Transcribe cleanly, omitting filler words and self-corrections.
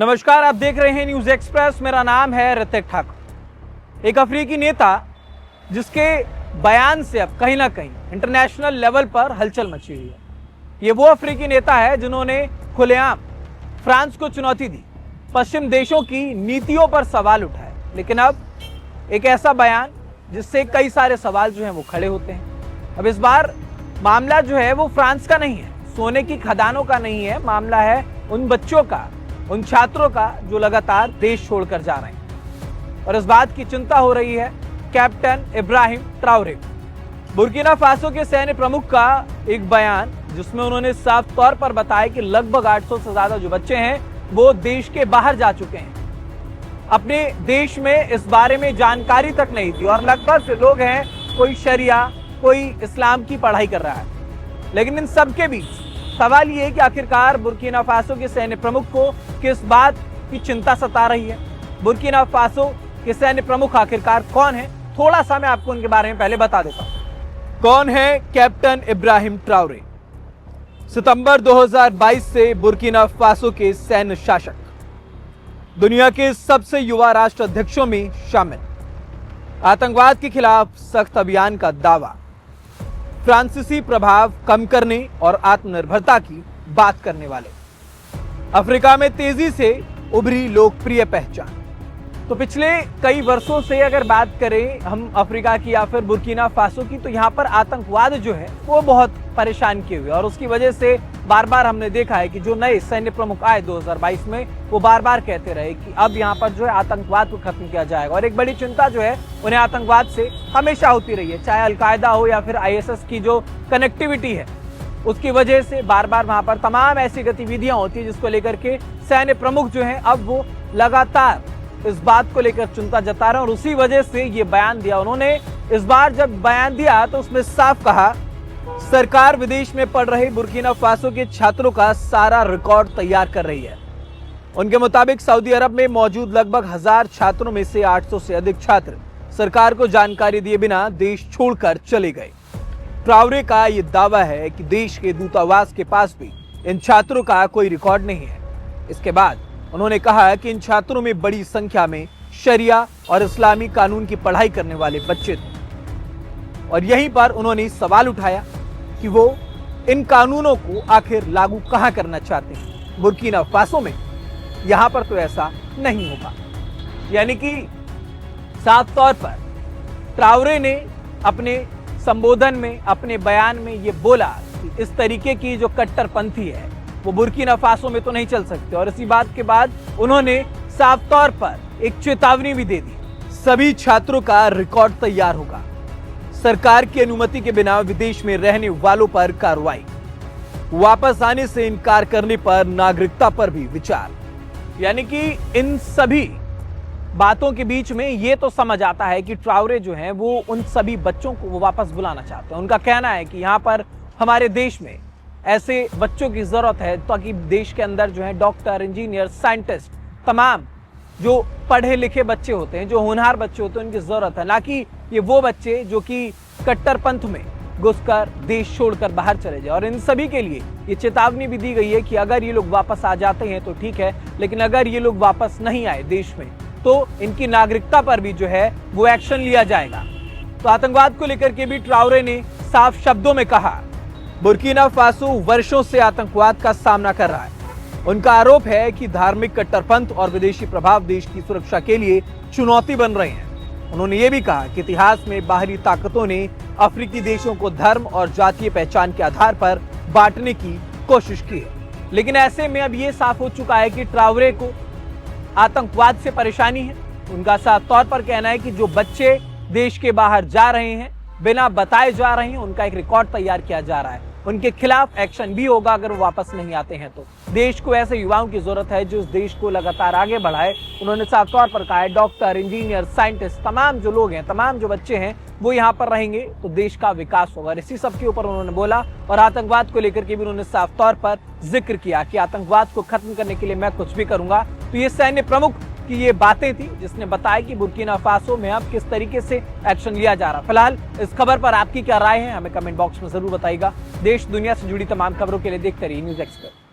नमस्कार, आप देख रहे हैं न्यूज एक्सप्रेस। मेरा नाम है ऋतिक ठाकुर। एक अफ्रीकी नेता जिसके बयान से अब कहीं ना कहीं इंटरनेशनल लेवल पर हलचल मची हुई है। ये वो अफ्रीकी नेता है जिन्होंने खुलेआम फ्रांस को चुनौती दी, पश्चिम देशों की नीतियों पर सवाल उठाए। लेकिन अब एक ऐसा बयान जिससे कई सारे सवाल जो हैं वो खड़े होते हैं। अब इस बार मामला जो है वो फ्रांस का नहीं है, सोने की खदानों का नहीं है, मामला है उन बच्चों का, उन छात्रों का जो लगातार देश छोड़कर जा रहे हैं। और इस बात की चिंता हो रही है captain Ibrahim Traore. Burkina Faso के सैन्य प्रमुख का एक बयान जिसमें उन्होंने साफ तौर पर बताया कि लगभग 800 से ज्यादा जो बच्चे हैं वो देश के बाहर जा चुके हैं। अपने देश में इस बारे में जानकारी तक नहीं थी और लगभग से लोग हैं, कोई शरिया, कोई इस्लाम की पढ़ाई कर रहा है। लेकिन इन सबके बीच सवाल ये है कि आखिरकार बुर्किना फासो के सैन्य प्रमुख को किस बात की चिंता सता रही है। बुर्किना फासो के सैन्य प्रमुख आखिरकार कौन है, थोड़ा सा मैं आपको उनके बारे में पहले बता देता हूं। कौन है कैप्टन इब्राहिम ट्राओरे? सितंबर 2022 से बुर्किना फासो के सैन्य शासक, दुनिया के सबसे युवा राष्ट्र अध्यक्षों में शामिल, आतंकवाद के खिलाफ सख्त अभियान का दावा, फ्रांसीसी प्रभाव कम करने और आत्मनिर्भरता की बात करने वाले, अफ्रीका में तेजी से उभरी लोकप्रिय पहचान। तो पिछले कई वर्षों से अगर बात करें हम अफ्रीका की या फिर बुर्किना फासो की, तो यहाँ पर आतंकवाद जो है वो बहुत परेशान किए हुए और उसकी वजह से बार बार हमने देखा है कि जो नए सैन्य प्रमुख आए 2022 में, वो बार बार कहते रहे कि अब यहाँ पर जो है आतंकवाद को खत्म किया जाएगा। और एक बड़ी चिंता जो है उन्हें आतंकवाद से हमेशा होती रही है, चाहे अलकायदा हो या फिर ISS की जो कनेक्टिविटी है उसकी वजह से बार बार वहां पर तमाम ऐसी गतिविधियां होती है जिसको लेकर के सैन्य प्रमुख जो है अब वो लगातार इस बात को लेकर चिंता जता रहे हैं। और उसी वजह से ये बयान दिया उन्होंने। इस बार जब बयान दिया तो उसमें साफ कहा, सरकार विदेश में पढ़ रहे बुर्किना फासो के छात्रों का सारा रिकॉर्ड तैयार कर रही है। उनके मुताबिक सऊदी अरब में मौजूद लगभग 1000 छात्रों में से 800 से अधिक छात्र सरकार को जानकारी दिए बिना देश छोड़कर चले गए। ट्राओरे का यह दावा है कि देश के दूतावास के पास भी इन छात्रों का कोई रिकॉर्ड नहीं है। इसके बाद उन्होंने कहा कि इन छात्रों में बड़ी संख्या में शरिया और इस्लामी कानून की पढ़ाई करने वाले बच्चे थे। और यहीं पर उन्होंने सवाल उठाया कि वो इन कानूनों को आखिर लागू कहां करना चाहते हैं। बुर्किना फासो में, यहां पर तो ऐसा नहीं होगा। यानी कि साफ तौर पर ट्राओरे ने अपने संबोधन में, अपने बयान में ये बोला कि इस तरीके की जो कट्टरपंथी है वो बुर्किना फासो में तो नहीं चल सकते। और इसी बात के बाद उन्होंने साफ तौर पर एक चेतावनी भी दे दी, सभी छात्रों का रिकॉर्ड तैयार होगा, सरकार की अनुमति के बिना विदेश में रहने वालों पर कार्रवाई, वापस आने से इनकार करने पर नागरिकता पर भी विचार। यानी कि इन सभी बातों के बीच में ये तो समझ आता है कि ट्राओरे जो हैं वो उन सभी बच्चों को वो वापस बुलाना चाहते हैं। उनका कहना है कि यहाँ पर हमारे देश में ऐसे बच्चों की जरूरत है ताकि देश के अंदर जो है डॉक्टर, इंजीनियर, साइंटिस्ट, तमाम जो पढ़े लिखे बच्चे होते हैं, जो होनहार बच्चे होते हैं, उनकी जरूरत है, ना कि ये वो बच्चे जो कि कट्टरपंथ में घुसकर देश छोड़कर बाहर चले जाए। और इन सभी के लिए ये चेतावनी भी दी गई है कि अगर ये लोग वापस आ जाते हैं तो ठीक है, लेकिन अगर ये लोग वापस नहीं आए देश में तो इनकी नागरिकता पर भी जो है वो एक्शन लिया जाएगा। तो आतंकवाद को लेकर के भी ट्राओरे ने साफ शब्दों में कहा, बुर्किना फासो वर्षों से आतंकवाद का सामना कर रहा है। उनका आरोप है कि धार्मिक कट्टरपंथ और विदेशी प्रभाव देश की सुरक्षा के लिए चुनौती बन रहे हैं। उन्होंने ये भी कहा कि इतिहास में बाहरी ताकतों ने अफ्रीकी देशों को धर्म और जातीय पहचान के आधार पर बांटने की कोशिश की है। लेकिन ऐसे में अब ये साफ हो चुका है कि ट्राओरे को आतंकवाद से परेशानी है। उनका साफ तौर पर कहना है कि जो बच्चे देश के बाहर जा रहे हैं, बिना बताए जा रहे हैं, उनका एक रिकॉर्ड तैयार किया जा रहा है, उनके खिलाफ एक्शन भी होगा अगर वो वापस नहीं आते हैं तो। देश को ऐसे युवाओं की जरूरत है जो इस देश को लगातार आगे बढ़ाए। उन्होंने साफ तौर पर कहा है डॉक्टर, इंजीनियर, साइंटिस्ट, तमाम जो लोग हैं, तमाम जो बच्चे हैं वो यहाँ पर रहेंगे तो देश का विकास होगा। इसी सब के ऊपर उन्होंने बोला। और आतंकवाद को लेकर के भी उन्होंने साफ तौर पर जिक्र किया कि आतंकवाद को खत्म करने के लिए मैं कुछ भी करूंगा। तो ये सैन्य प्रमुख की ये बातें थी जिसने बताया कि बुर्किना फासो में अब किस तरीके से एक्शन लिया जा रहा है। फिलहाल इस खबर पर आपकी क्या राय है, हमें कमेंट बॉक्स में जरूर बताइएगा। देश दुनिया से जुड़ी तमाम खबरों के लिए देखते रहिए न्यूज एक्सप्रेस।